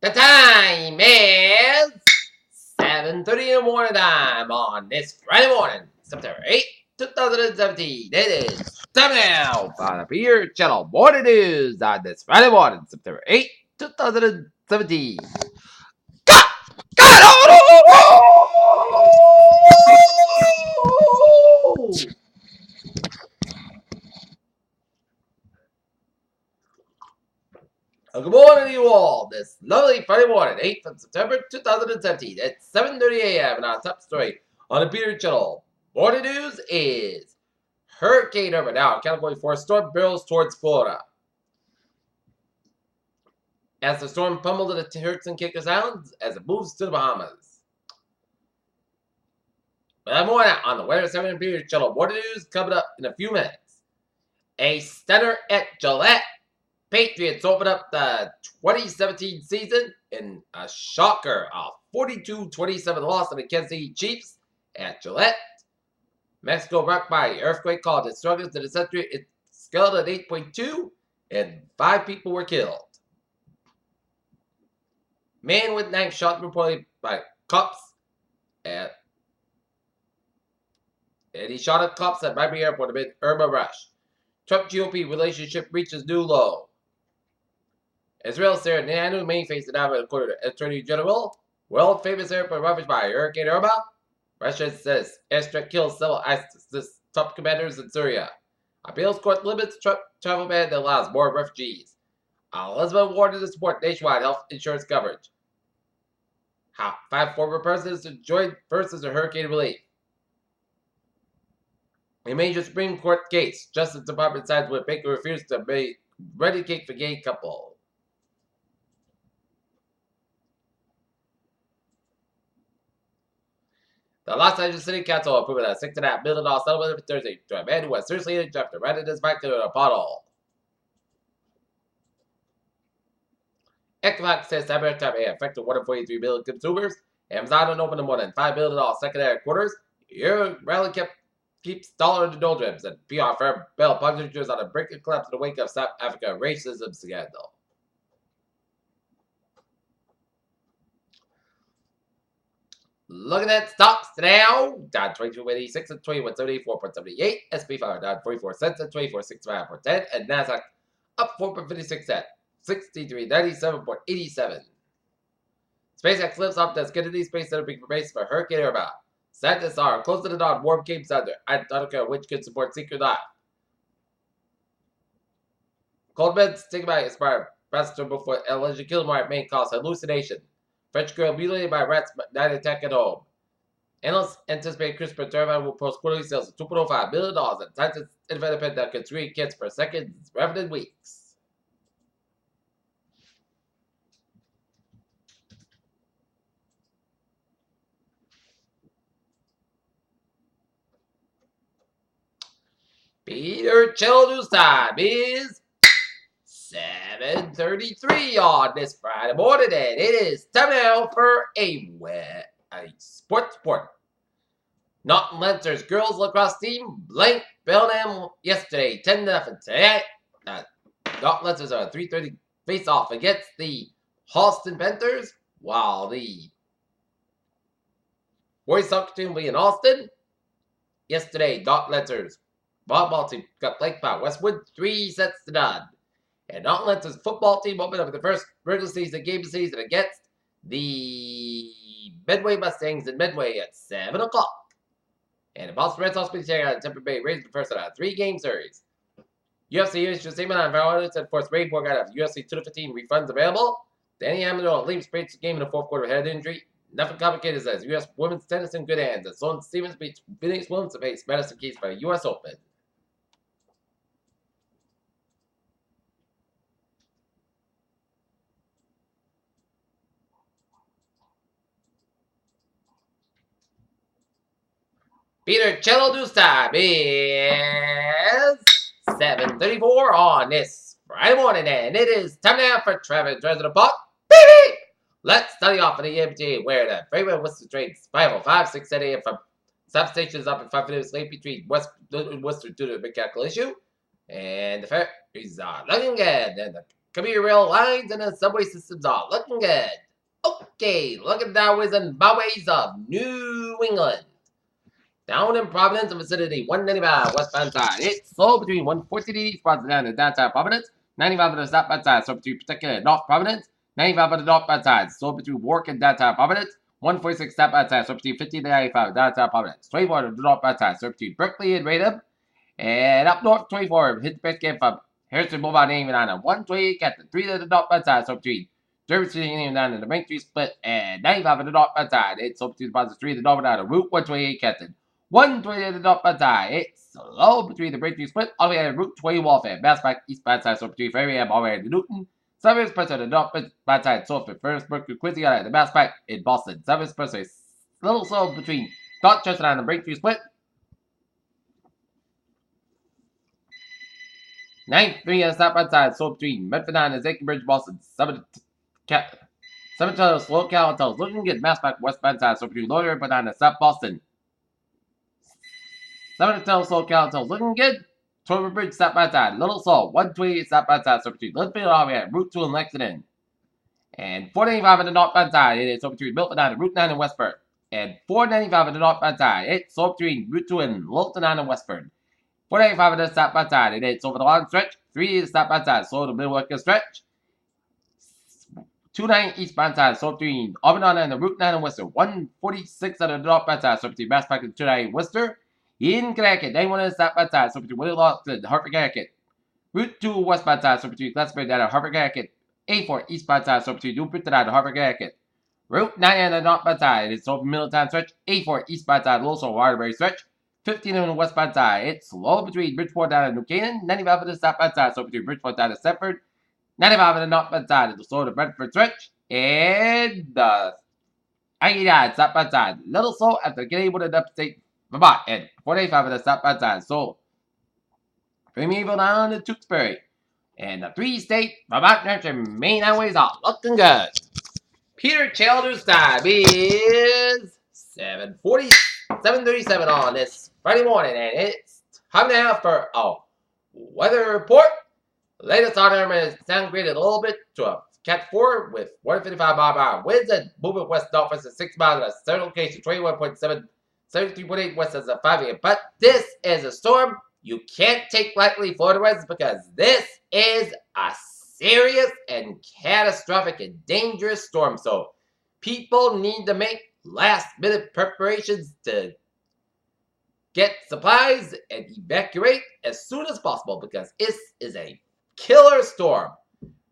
The time is 7:30 in the morning time on this Friday morning, September 8th, 2017. It is time now for the Beer Channel Morning News on this Friday morning, September 8th, 2017. Got, Good morning to you all. This lovely Friday morning, 8th of September 2017 at 7:30 a.m. And our top story on the Peter Channel Morning News is Hurricane Irma. Now, Category 4 storm barrels towards Florida. As the storm pummeled the Turks and Caicos Islands as it moves to the Bahamas. But I'm more on the Weather 7 Peter Channel Morning News coming up in a few minutes. A stunner at Gillette. Patriots open up the 2017 season in a shocker, a 42-27 loss to the Kansas City Chiefs at Gillette. Mexico rocked by earthquake caused its struggles to the century. It scaled at 8.2, and 5 people were killed. Man with knife shot reportedly by cops and he shot at cops at Miami Airport amid Irma rush. Trump GOP relationship reaches new low. Israel Sarah Netanyahu may face an according to Attorney General. World famous airport ravaged by Hurricane Irma. Russia says airstrike kills several ISIS top commanders in Syria. Appeals court limits Trump travel ban that allows more refugees. Elizabeth Warren to support nationwide health insurance coverage. How 5 former presidents joined versus the hurricane relief. A major Supreme Court case. Justice Department sides with Baker refused to make ready cake for gay couple. The Los Angeles City Council approved a $6.5 million settlement for Thursday to a man who was seriously injured after running his bike into a pothole. Economic says cyber may affect 143 million consumers. Amazon opened more than $5 million secondary quarters. Euro rally keeps dollar in the doldrums, and PR firm Bell publishers on the brink of collapse in the wake of South Africa racism scandal. Looking at stocks now, down 22.86 and 21.74.78. SP 5 down 44 cents and 24.65%, and Nasdaq up 4.56 cents, 63.97.87. SpaceX lifts off the Kennedy Space Center being replaced for Hurricane Irma. Scientists are close to the dawn, warm games under. I don't care which could support secret life. Cold meds taken by inspired passenger before alleged kill may cause hallucination. French girl mutilated by rats night attack at home. Analysts anticipate CRISPR Therapeutics will post quarterly sales of $2.05 billion and scientists invent a pen that can treat kids per second rather than weeks. Peter Chill News time is 7:33 on this Friday morning, and it is time now for a sports report. Norton Lancers girls lacrosse team blanked Bellingham yesterday, 10-0 today. Norton Lancers are a 3:30 face-off against the Halston Panthers, while the boys soccer team will be in Austin. Yesterday, Norton Lancers volleyball team got blanked by Westwood 3-0. And Norton Lancers football team opened up the first regular season game of the season against the Medway Mustangs in Medway at 7 o'clock. And the Boston Red Sox will be taking out Tampa Bay Rays the first of a 3-game series. UFC issued a statement on violence and forced Ray Borg out of UFC 215 refunds available. Danny Amendola leaves the game in the fourth quarter with head injury. Nothing complicated says U.S. women's tennis in good hands. And Sloane Stevens beats Phoenix Williams to face Madison Keys for a U.S. Open. Peter Cello News time is 7:34 on this Friday morning, and it is time now for Travis Dresden Park. Let's study off in the NBA, where the favorite Worcester trades 5:05, 6 a.m. from substations up in 5 minutes late between West and Worcester due to a mechanical issue. And the fair is looking good. And the commuter rail lines and the subway systems are looking good. Okay, look at the highways and byways of New England. Down in Providence, the vicinity 195 westbound side. It's slow between 114 eastbound down to downtown Providence, 95 on the southbound side, so between particular North Providence, 95 on the northbound side, so between Warwick and downtown Providence, 146 southbound side, so between 50 and 95 downtown Providence, 24 on the northbound side, so between Berkeley and Radom, and up north 24, hit the best game from Harrison Boulevard and even on a 128 Captain, 3 to the northbound side, so between Derby Street and even down in the Main Street split, and 95 on the northbound side, it's so between the positive 3 to the northbound side, Route 128 Captain. 120 to the northbound side. It's slow between the breakthrough split all the way at Route 20 Walford. Mass back eastbound side, so between Fairham all the way to Newton. 7 express on the northbound side, so for first Mercury Quincy on the mass back in Boston. 7 express is little slow between Dorchester and the breakthrough split. 9-3 on the southbound side, so between Medford and the Zachy Bridge, Boston. 7 slow Cal until looking good. Mass back westbound side, so between Lower and on the South Boston. 7 slow Cal until looking good. Tower Bridge southbound side, little slow. 128 southbound side, so between Linfield all the way at Route 2 and Lexington. And 495 on the northbound side, it is so between Milton and Route 9 and Westford. And 495 on the northbound side, it's so between Route 2 and Littleton and Westford. 495 on the southbound side, it is over the long stretch. 3 is southbound side, so the middle working stretch. 29 eastbound side, so between Auburn and the Route 9 and Worcester. 146 on the northbound side, so between Mass Park and 29 Worcester. In Connecticut, 91 on the southbound side, so between Willie Lawson and Hartford, Connecticut. Route 2 westbound side, so between Glastonbury and Hartford, Connecticut. 84 eastbound side, so between New Britain and Hartford, Connecticut. Route 9 on the northbound side, it's over Middletown stretch. 84 eastbound side, also Waterbury stretch. 15 on the westbound side, it's slow between Bridgeport down to New Canaan. 95 on the southbound side, so between Bridgeport down to Stepford. 95 on the northbound side, it's slow to Brentford stretch. And the 89 southbound side, little slow after getting able to upstate Vermont. And 45 on the southbound side, so Primeval down to Tewksbury. And the 3-state Vermont, New Hampshire, Maine highways are looking good. Peter Childers' time is 7:37 on this Friday morning, and it's time now for a weather report. The latest on Irma is downgraded a little bit to a Cat 4 with 155 mile per hour winds and moving west northwest at 6 miles at a certain location, 21.7, 73.8 west as a 5 a.m. But this is a storm you can't take lightly, Florida residents, because this is a serious and catastrophic and dangerous storm. So people need to make last-minute preparations to get supplies and evacuate as soon as possible because this is a killer storm.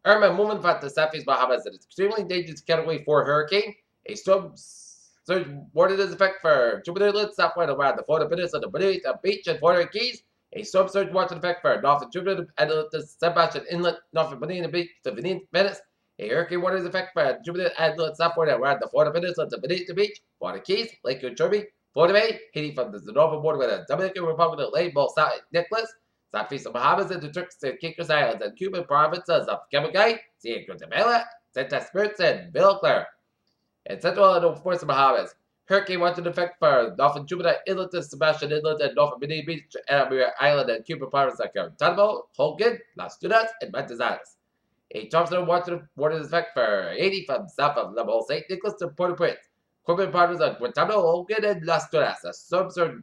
Irma moving from the southeast Bahamas at an extremely dangerous Category 4 hurricane. A storm surge warning is effect for Jupiter Inlet, southward around the Florida Peninsula, the Bonita Beach, and Florida Keys. A storm surge warning effect for north of Jupiter and the Sebastian Inlet, north of Bonita Beach to Venice. A hurricane warning is effect for Jupiter Inlet, southward around the Florida Peninsula, the Bonita Beach, Florida Keys, Lake Okeechobee, Florida Bay, Haiti from the northern border with the Dominican Republic of Lake St. Nicholas, southeast of Bahamas and the Turks and Caicos Islands and Cuban provinces of Camagüey, San Guatemala, Santa Spirits, and Villiclar. And central and northwest of Bahamas. Hurricane warning effect for north of Jupiter Inlet to Sebastian Inlet and north of Bonita Beach, Anamira Island, and Cuban provinces like Guantanamo, Holguin, Las Tunas, and Manzanares. A tornado warning effect for Haiti from south of Lebanon, St. Nicholas to Port-au-Prince. Cuban provinces of Guantanamo, Holguin, and Las Tunas. A storm surge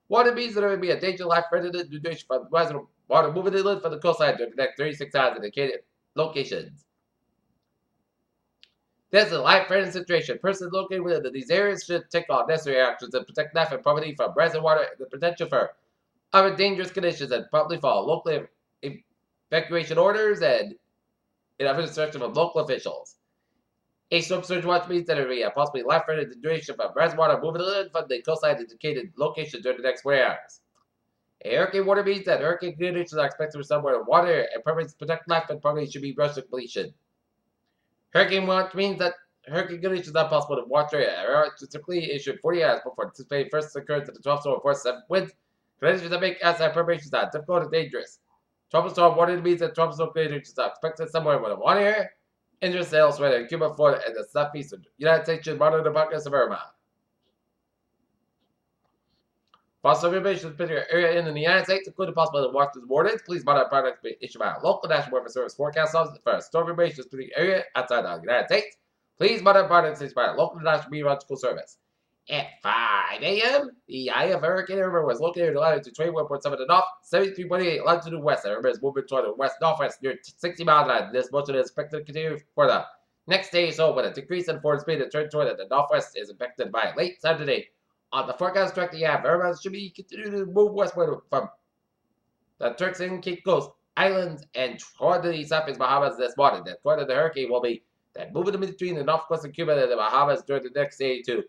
warning means that there will be a danger life threatening situation from rising water moving inland from the coastline during the next 36 hours in indicated locations. This is a life-threatening situation. Persons located within these areas should take all necessary actions to protect life and property from rising water and the potential for other dangerous conditions and promptly follow local evacuation orders and in other instruction from local officials. A storm surge watch means that there will be a possibly life-threatening situation from rising water moving inland from the coastline indicated location during the next 4 hours. A hurricane warning means that hurricane conditions are expected for somewhere in water and permits to protect life and property should be rushed to completion. Hurricane watch means that hurricane conditions are possible in water are typically issued 40 hours before anticipated first occurrence of the 12th storm or 4th 7th winds. Conditions that make outside preparations are difficult and dangerous. Tropical storm warning means that tropical storm conditions are expected somewhere in the water area. Injuries elsewhere in Cuba, Florida, and the southeast of the United States should monitor the progress of Irma. False information is particular area in the United States, including possible Washington borders. Please monitor products being issued by a local National Weather Service forecast office for a storm information is particular area outside the United States. Please monitor products issued by a local National Meteorological Service. At 5 a.m., the eye of Hurricane Irma was located at latitude 21.7 to north, 73.8 longitude west. Irma is moving toward the west-northwest near 60 miles an hour. This motion is expected to continue for the next day or so, with a decrease in forward speed and turn toward the northwest is expected by late Saturday. On the forecast track, the Irma should be continuing to move westward from the Turks and Cape Coast Islands and toward the southeast Bahamas this morning. The course of the hurricane will be then moving between the northwest of Cuba and the Bahamas during the next day too.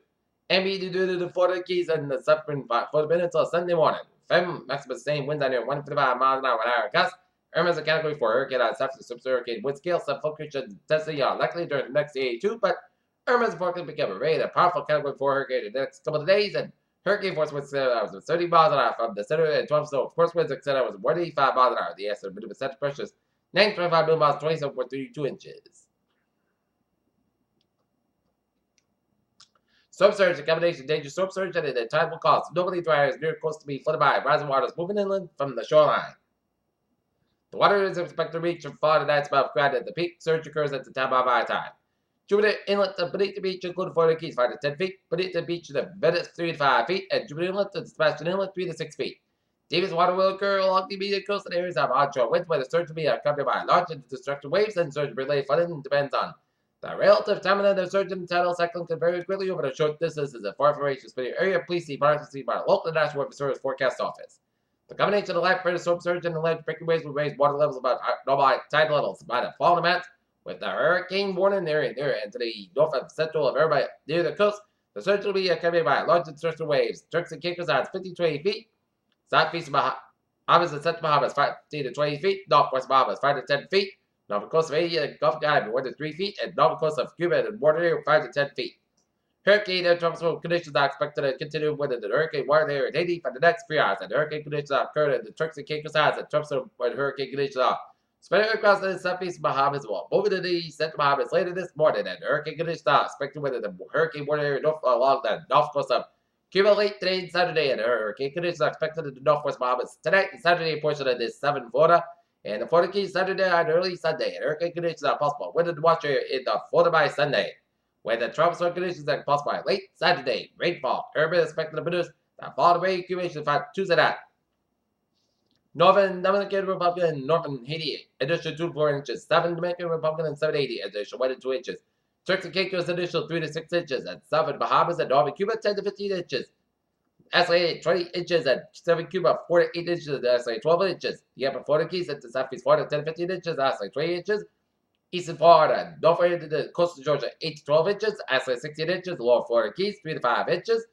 And be due to the Florida Keys and the southern Florida Peninsula Sunday morning. Maximum sustained winds near 155 miles an hour with higher gusts. Irma is a category 4 hurricane on south to super hurricane wind scale. Some fluctuations intensity are likely during the next day too, but Irma is forecast to become a very powerful category 4 hurricane in the next couple of days, and hurricane force winds was 30 miles an hour from the center and 12 so force winds extended was 185 miles an hour. The estimated percent pressure is 925 millimeters, 27.32 inches. Storm surge, a combination of dangerous storm surge and the tide will cause normally dry areas near coast to be flooded by rising waters moving inland from the shoreline. The water is expected to reach from Florida nights above ground, and the peak surge occurs at the time of high tide. Jupiter Inlet to beneath the beach, including Florida Keys, 5 to 10 feet. Beneath the beach, the Venice, 3 to 5 feet. And Jupiter Inlet to Sebastian Inlet, 3 to 6 feet. Davis water will occur along the immediate coastal areas of onshore winds, where the surge will be accompanied by large and destructive waves, and surge-related flooding depends on the relative time of the surge and tidal cyclone can vary greatly over the short distances and far information spinning area. Please see products received by the local National Weather Service forecast office. The combination of the light for storm surge and the alleged breaking waves will raise water levels about normal tide levels by the following amounts. With the hurricane warning area near and to the north and central of Irma near the coast, the surge will be accompanied by large and destructive waves. Turks and Caicos odds 50 to 20 feet. Southeast Bahamas and Central Bahamas 15 to 20 feet. Northwest Bahamas 5 to 10 feet. North coast of Haiti and Gulf Island 1 to 3 feet. And north coast of Cuba and water area 5 to 10 feet. Hurricane and tropical conditions are expected to continue within the hurricane water area in Haiti for the next 3 hours. And the hurricane conditions are occurring in the Turks and Caicos Islands and tropical hurricane conditions are spreading across the southeast Bahamas will move into the central Bahamas later this morning, and the hurricane conditions are expected within the hurricane water area along the north coast of Cuba late today and Saturday, and the hurricane conditions are expected in the northwest Bahamas tonight and Saturday portion of this southern Florida, and the Florida Keys Saturday and early Sunday, and hurricane conditions are possible within the watch area in the Florida by Sunday, where the tropical conditions are possible by late Saturday. Rainfall, Irma is expected to produce the Florida rain accumulation for Tuesday night. Northern Dominican Republic and Northern Haiti, additional 2 to 4 inches. Southern Dominican Republic and Southern Haiti, additional 1 to 2 inches. Turks and Caicos, additional 3 to 6 inches. And Southern Bahamas and Northern Cuba, 10 to 15 inches. SIA, 20 inches. And Southern Cuba, 4 to 8 inches. And SIA, 12 inches. The upper Florida Keys into Southeast Florida, 10 to 15 inches. SIA, 20 inches. Eastern Florida, North Florida to coastal Georgia, 8 to 12 inches. SIA, 16 inches. Lower Florida Keys, 3 to 5 inches.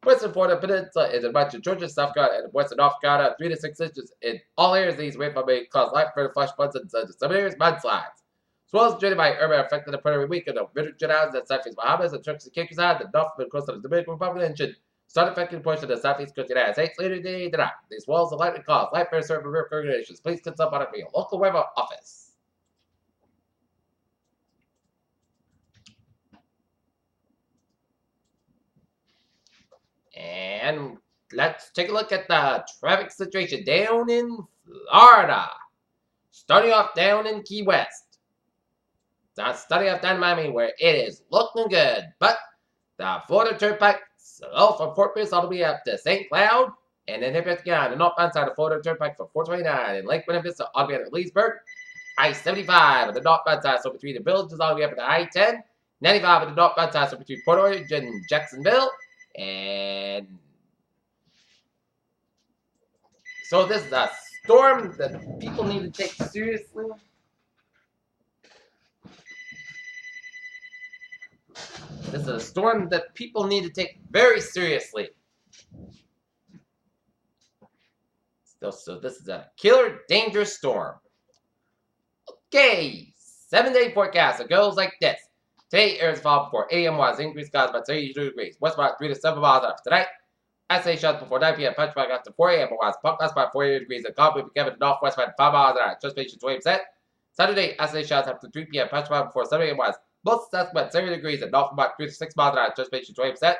Western Florida Peninsula is a bunch of Georgia, South Carolina, and Western North Carolina, 3 to 6 inches. In all areas, these rainfall may cause light for flash floods and some areas, mudslides. Swells generated by Irma affected the Puerto Rican of Virgin Islands and Southeast Bahamas and Turks and Caicos Islands, the north coast of the Dominican Republic, and should start affecting a portion of the southeast coast of the United States later today and tonight. These swells will likely cause light for certain river conditions. Please consult on it from your local weather office. And let's take a look at the traffic situation down in Florida. Starting off down in Key West. Starting off down in Miami, where it is looking good. But the Florida Turnpike, slow from Fort Pierce all the way up to St. Cloud. And then if on the northbound side of Florida Turnpike for 429 and Lake Buena Vista all the way to Leesburg. I-75 on the northbound side, so between the villages all the way up to I-10. 95 on the northbound side, so between Port Orange and Jacksonville. And so this is a storm that people need to take seriously. This is a storm that people need to take very seriously. So this is a killer, dangerous storm. Okay, 7-day forecast. It goes like this. Today, air is fall before 8 a.m. was increased skies by 32 degrees. West about 3 to 7 miles after tonight. SA shots before 9 p.m. Punch back after 4 a.m. was pump gas by 48 degrees. And calm with Kevin northwest by 5 miles an hour. Transportation 20%. Saturday, SA shots after 3 p.m. Punch back before 7 a.m. was most suspect 70 degrees and north about 3 to 6 miles an hour. Transportation 20%.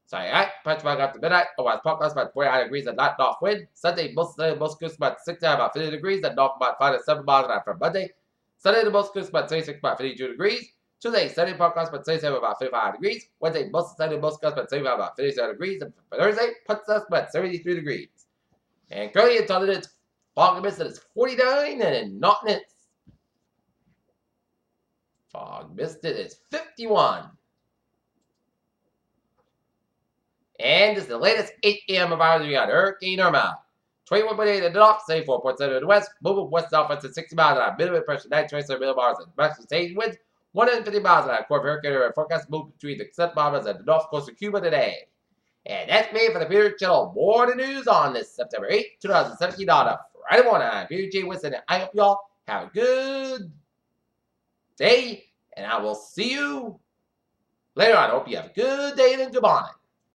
Sorry, alright. Punch back after midnight. Otherwise, podcast about 49 degrees and not north wind. Sunday, most close about 69 about 50 degrees and north about 5 to 7 miles an hour from Monday. Sunday, the most close about 36 about 52 degrees. Tuesday, Sunday, podcast about 37 about 55 degrees. Wednesday, most Sunday, most close about 75 about 57 degrees. And for Thursday, puts us about 73 degrees. And currently, it's on its fog and mist that is 49 and in Naughton it's fog misted is 51. And this is the latest 8 a.m. environment. We got Hurricane Irma. 21.8 in the north, 74.7 in the west, moving west southwest at 60 miles an hour. Minimum pressure 927 millibars and maximum sustained winds 150 miles an hour. Core of Hurricane Irma forecast move between the South Bahamas and the north coast of Cuba today. And that's me for the Peter Channel Morning News on this September 8, 2017 on a Friday morning. I'm Peter J. Winston, and I hope y'all have a good day, and I will see you later on. I hope you have a good day and good morning.